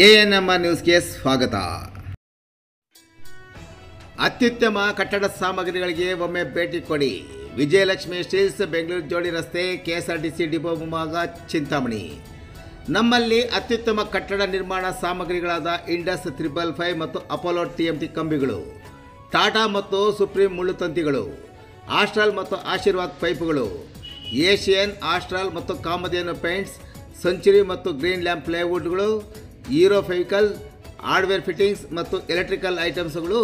ANMR ನ್ಯೂಸ್ಗೆ ಸ್ವಾಗತ. ಅತ್ಯುತ್ತಮ ಕಟ್ಟಡ ಸಾಮಗ್ರಿಗಳಿಗೆ ಒಮ್ಮೆ ಭೇಟಿ ಕೊಡಿ. ವಿಜಯಲಕ್ಷ್ಮಿ ಸ್ಟೀಲ್ಸ್, ಬೆಂಗಳೂರು ಜೋಡಿ ರಸ್ತೆ, ಕೆಎಸ್ಆರ್ಟಿಸಿ ಡಿಪೋ ಮುಂಭಾಗ, ಚಿಂತಾಮಣಿ. ನಮ್ಮಲ್ಲಿ ಅತ್ಯುತ್ತಮ ಕಟ್ಟಡ ನಿರ್ಮಾಣ ಸಾಮಗ್ರಿಗಳಾದ ಇಂಡಸ್ 555 ಮತ್ತು ಅಪೋಲೋ TMT ಕಂಬಿಗಳು, ಟಾಟಾ ಮತ್ತು ಸುಪ್ರೀಂ ಮುಳ್ಳುತಂತಿಗಳು, ಆಸ್ಟ್ರಲ್ ಮತ್ತು ಆಶೀರ್ವಾದ್ ಪೈಪುಗಳು, ಏಷಿಯನ್, ಆಸ್ಟ್ರಲ್ ಮತ್ತು ಕಾಮಧೇನು ಪೇಂಟ್ಸ್, ಸೆಂಚುರಿ ಮತ್ತು ಗ್ರೀನ್ ಲ್ಯಾಂಪ್ ಪ್ಲೈವುಡ್ಗಳು, ಹೀರೋ ಫೆವಿಕಲ್, ಹಾರ್ಡ್ವೇರ್ ಫಿಟ್ಟಿಂಗ್ಸ್ ಮತ್ತು ಎಲೆಕ್ಟ್ರಿಕಲ್ ಐಟಮ್ಸ್ಗಳು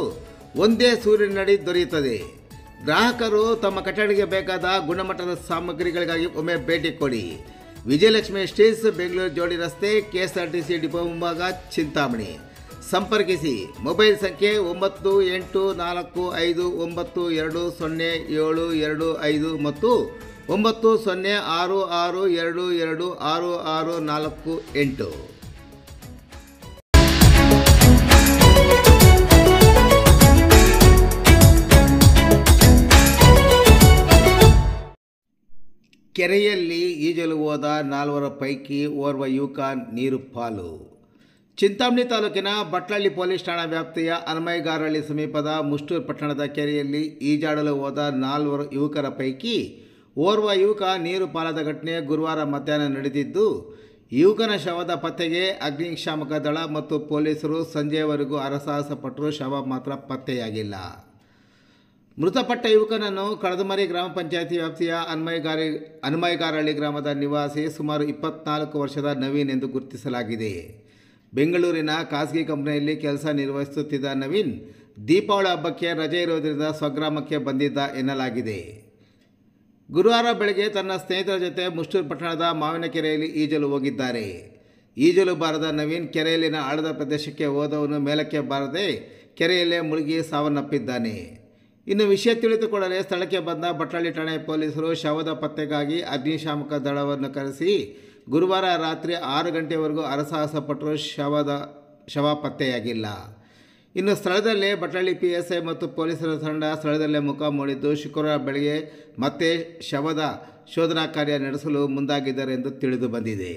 ಒಂದೇ ಸೂರಿನಡಿ ದೊರೆಯುತ್ತದೆ. ಗ್ರಾಹಕರು ತಮ್ಮ ಕಟ್ಟಡಕ್ಕೆ ಬೇಕಾದ ಗುಣಮಟ್ಟದ ಸಾಮಗ್ರಿಗಳಿಗಾಗಿ ಒಮ್ಮೆ ಭೇಟಿ ಕೊಡಿ. ವಿಜಯಲಕ್ಷ್ಮಿ ಸ್ಟೀಲ್ಸ್, ಬೆಂಗಳೂರು ಜೋಡಿ ರಸ್ತೆ, ಕೆಎಸ್ಆರ್ಟಿಸಿ ಡಿಪೋ ಮುಂಭಾಗ, ಚಿಂತಾಮಣಿ. ಸಂಪರ್ಕಿಸಿ. ಮೊಬೈಲ್ ಸಂಖ್ಯೆ 9845920725 ಮತ್ತು 9066226648. ಕೆರೆಯಲ್ಲಿ ಈಜಲು ಹೋದ 4 ಪೈಕಿ ಓರ್ವ ಯುವಕ ನೀರು ಪಾಲು. ಚಿಂತಾಮಣಿ ತಾಲೂಕಿನ ಬಟ್ಲಳ್ಳಿ ಪೊಲೀಸ್ ಠಾಣಾ ವ್ಯಾಪ್ತಿಯ ಹನುಮೈಗಾರಹಳ್ಳಿ ಸಮೀಪದ ಮುಷ್ಟೂರು ಪಟ್ಟಣದ ಕೆರೆಯಲ್ಲಿ ಈಜಾಡಲು ಹೋದ 4 ಯುವಕರ ಪೈಕಿ ಓರ್ವ ಯುವಕ ನೀರು ಪಾಲಾದ ಘಟನೆ ಗುರುವಾರ ಮಧ್ಯಾಹ್ನ ನಡೆದಿದ್ದು, ಯುವಕನ ಶವದ ಪತ್ತೆಗೆ ಅಗ್ನಿಶಾಮಕ ದಳ ಮತ್ತು ಪೊಲೀಸರು ಸಂಜೆಯವರೆಗೂ ಹರಸಾಹಸ ಪಟ್ಟರೂ ಶವ ಮಾತ್ರ ಪತ್ತೆಯಾಗಿಲ್ಲ. ಮೃತಪಟ್ಟ ಯುವಕನನ್ನು ಕಡದಮರಿ ಗ್ರಾಮ ಪಂಚಾಯಿತಿ ವ್ಯಾಪ್ತಿಯ ಹನುಮೈಗಾರಹಳ್ಳಿ ಗ್ರಾಮದ ನಿವಾಸಿ ಸುಮಾರು 24 ವರ್ಷದ ನವೀನ್ ಎಂದು ಗುರುತಿಸಲಾಗಿದೆ. ಬೆಂಗಳೂರಿನ ಖಾಸಗಿ ಕಂಪನಿಯಲ್ಲಿ ಕೆಲಸ ನಿರ್ವಹಿಸುತ್ತಿದ್ದ ನವೀನ್ ದೀಪಾವಳಿ ಹಬ್ಬಕ್ಕೆ ರಜೆ ಇರುವುದರಿಂದ ಸ್ವಗ್ರಾಮಕ್ಕೆ ಬಂದಿದ್ದ ಎನ್ನಲಾಗಿದೆ. ಗುರುವಾರ ಬೆಳಗ್ಗೆ ತನ್ನ ಸ್ನೇಹಿತರ ಜೊತೆ ಮುಷ್ಟೂರು ಪಟ್ಟಣದ ಮಾವಿನಕೆರೆಯಲ್ಲಿ ಈಜಲು ಹೋಗಿದ್ದಾರೆ. ಈಜಲು ಬಾರದ ನವೀನ್ ಕೆರೆಯಲ್ಲಿನ ಆಳದ ಪ್ರದೇಶಕ್ಕೆ ಹೋದವನು ಮೇಲಕ್ಕೆ ಬಾರದೆ ಕೆರೆಯಲ್ಲೇ ಮುಳುಗಿ ಸಾವನ್ನಪ್ಪಿದ್ದಾನೆ. ಇನ್ನು ವಿಷಯ ತಿಳಿದುಕೊಳ್ಳಲು ಸ್ಥಳಕ್ಕೆ ಬಂದ ಬಟ್ಲಳ್ಳಿ ಠಾಣೆ ಪೊಲೀಸರು ಶವದ ಪತ್ತೆಗಾಗಿ ಅಗ್ನಿಶಾಮಕ ದಳವನ್ನು ಕರೆಸಿ ಗುರುವಾರ ರಾತ್ರಿ 6 ಗಂಟೆವರೆಗೂ ಹರಸಾಹಸ ಪಟ್ಟರೂ ಶವ ಪತ್ತೆಯಾಗಿಲ್ಲ. ಇನ್ನು ಸ್ಥಳದಲ್ಲೇ ಬಟ್ಲಳ್ಳಿ PSI ಮತ್ತು ಪೊಲೀಸರ ತಂಡ ಸ್ಥಳದಲ್ಲೇ ಮುಖ ಮೂಡಿದ್ದು, ಶುಕ್ರವಾರ ಬೆಳಗ್ಗೆ ಮತ್ತೆ ಶವದ ಶೋಧನಾ ಕಾರ್ಯ ನಡೆಸಲು ಮುಂದಾಗಿದ್ದಾರೆ ಎಂದು ತಿಳಿದು ಬಂದಿದೆ.